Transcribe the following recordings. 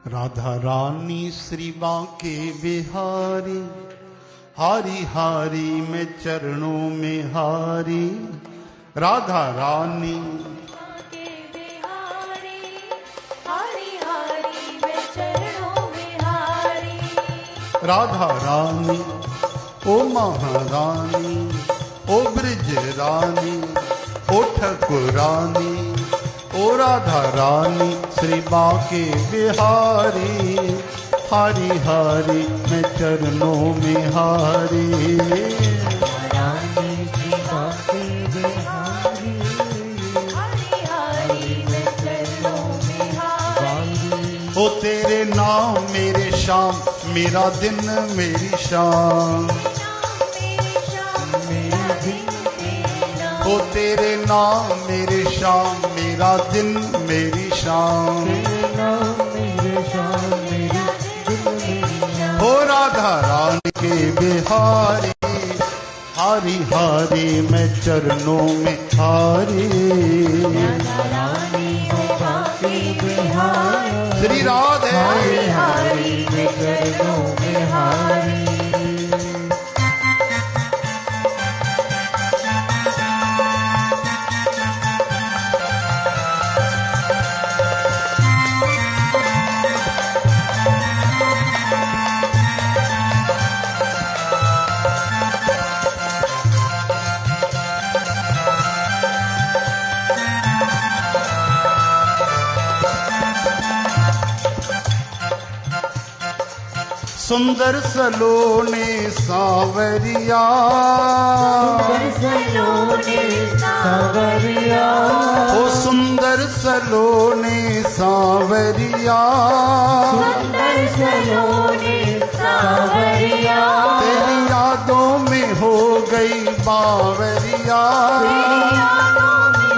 राधा रानी श्री बांके बिहारी, हारी हारी में चरणों में हारी। राधा रानी बांके बिहारी, हारी हारी में चरणों में हारी। राधा रानी ओ महारानी, ओ ब्रज रानी, ओ ठकुरानी, ओ राधा रानी श्री बांके बिहारी, हारी हारी मैं चरणों में हारी। रानी श्री बांके बिहारी, हारी हारी में चरणों में हारी। ओ तेरे नाम मेरे शाम, मेरा दिन मेरी शाम। मेरे दिन तेरे नाम, ओ तेरे नाम मेरे शाम, मेरा दिन मेरी शाम। तेरे नाम मेरे शाम, मेरे दिन मेरी शाम। हो राधा रानी के बिहारी, हारी हारी मैं चरणों में हारी। राधा रानी हो बांके बिहारी, श्री राधे हारी हारी में चरणों में हारी। सुंदर सलोने सांवरिया, सलोने सांवरिया, ओ सुंदर सलोने सांवरिया। सुंदर सलोने सांवरिया, तेरी यादों में हो गई बावरिया,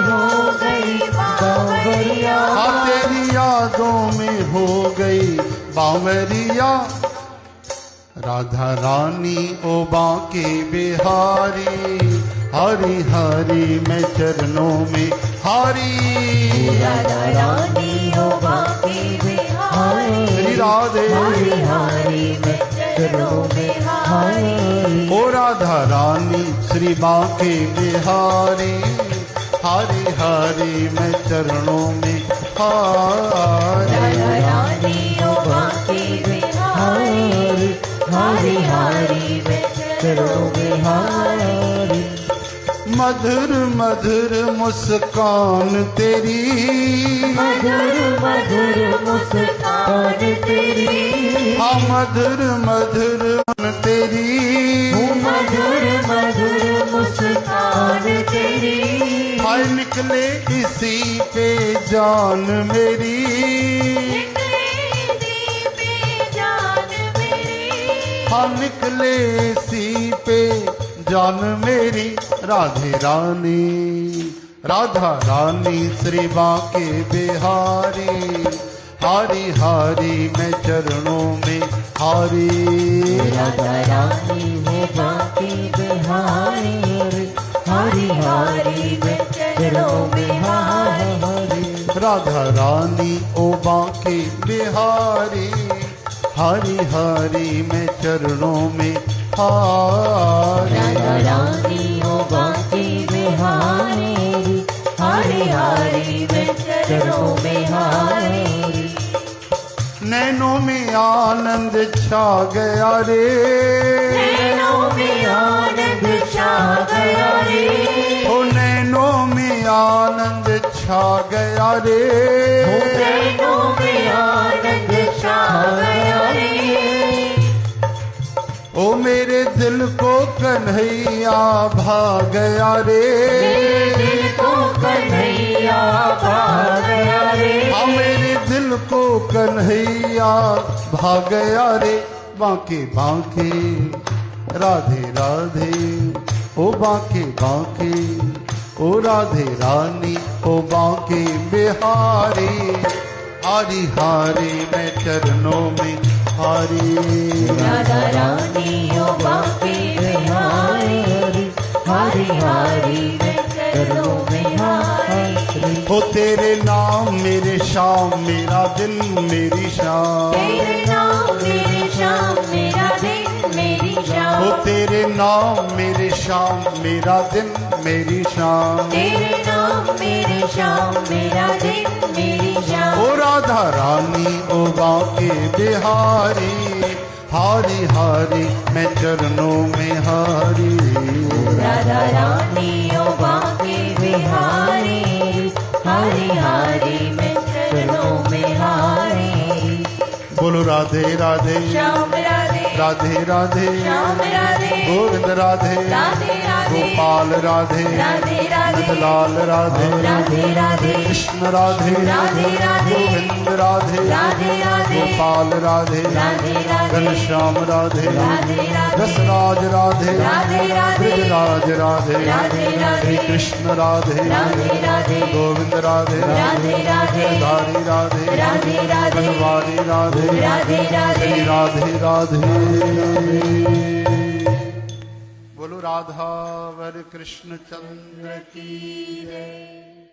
हो गई बावरिया। हाँ तेरी यादों में हो गई बावरिया। राधा रानी ओ बांके बिहारी, हरी हरी मैं चरणों में हारी। राधा रानी हो बांके बिहारी, श्री राधे हारी हारी में चरणों में हारी। ओ राधा रानी श्री बांके बिहारी, हारी हारी मैं चरणों में हारी। राधा रानी हो बांके बिहारी, हारी हारी में चरणों में हारी। मधुर मधुर मुस्कान तेरी, मधुर मधुर मुस्कान तेरी, हाँ मधुर मधुर मन तेरी। मधुर मधुर मुस्कान तेरी, हाय निकले इसी पे जान मेरी, हाँ निकले इसी पे जान मेरी। राधे रानी राधा रानी श्री बांके बिहारी, हारी हारी मैं चरणों में हारी। राधा रानी हो बांके बिहारी, हारी हारी में चरणों में हारी। राधा रानी ओ बांके बिहारी, हारी हारी मैं चरणों में हारी। राधा रानी हो बांके बिहारी, हारी हारी में चरणों में हारी। नैनों में आनंद छा गया रे, नैनों में आनंद छा गया रे, ओ नैनों में आनंद छा गया रे। नैनों में आनंद छा गया रे। ओ मेरे दिल को कन्हैया भा गया रे, दिल को कन्हैया भा गया रे। हाँ मेरे दिल को कन्हैया भा गया रे। बांके बांके राधे राधे, ओ बांके बांके ओ राधे रानी, ओ बांके बिहारी, हारी हारी मैं चरणों में हारी। राधा रानी हो बांके बिहारी, हारी हारी में चरणों में हारी। हो तेरे नाम मेरे शाम मेरा दिन मेरी शाम तेरे नाम मेरे शाम मेरा दिन मेरी शाम हो तेरे नाम मेरे शाम मेरा दिन मेरी शाम तेरे नाम मेरे शाम मेरा दिन मेरी शाम ओ राधा रानी ओ बाके बिहारी हारी हारी मैं चरणों में हारी राधा रानी ओ बाके बिहारी हरि हरि मैं चरणों में हारी बोलो राधे राधे श्याम राधे राधे राधे श्याम राधे गोविंद राधे राधे राधे गोपाल राधे राधे राधे लाल राधे राधे राधे कृष्ण राधे राधे राधे गोविंद राधे राधे राधे गोपाल राधे राधे राधे घनश्याम राधे राधे राधे रसराज राधे राधे राधे ब्रजराज राधे राधे राधे श्री कृष्ण राधे राधे राधे गोविंद राधे राधे राधे धारी राधे राधे राधे बनवारी राधे राधे राधे श्री राधे राधे बोलो राधा वर कृष्ण चंद्र की जय।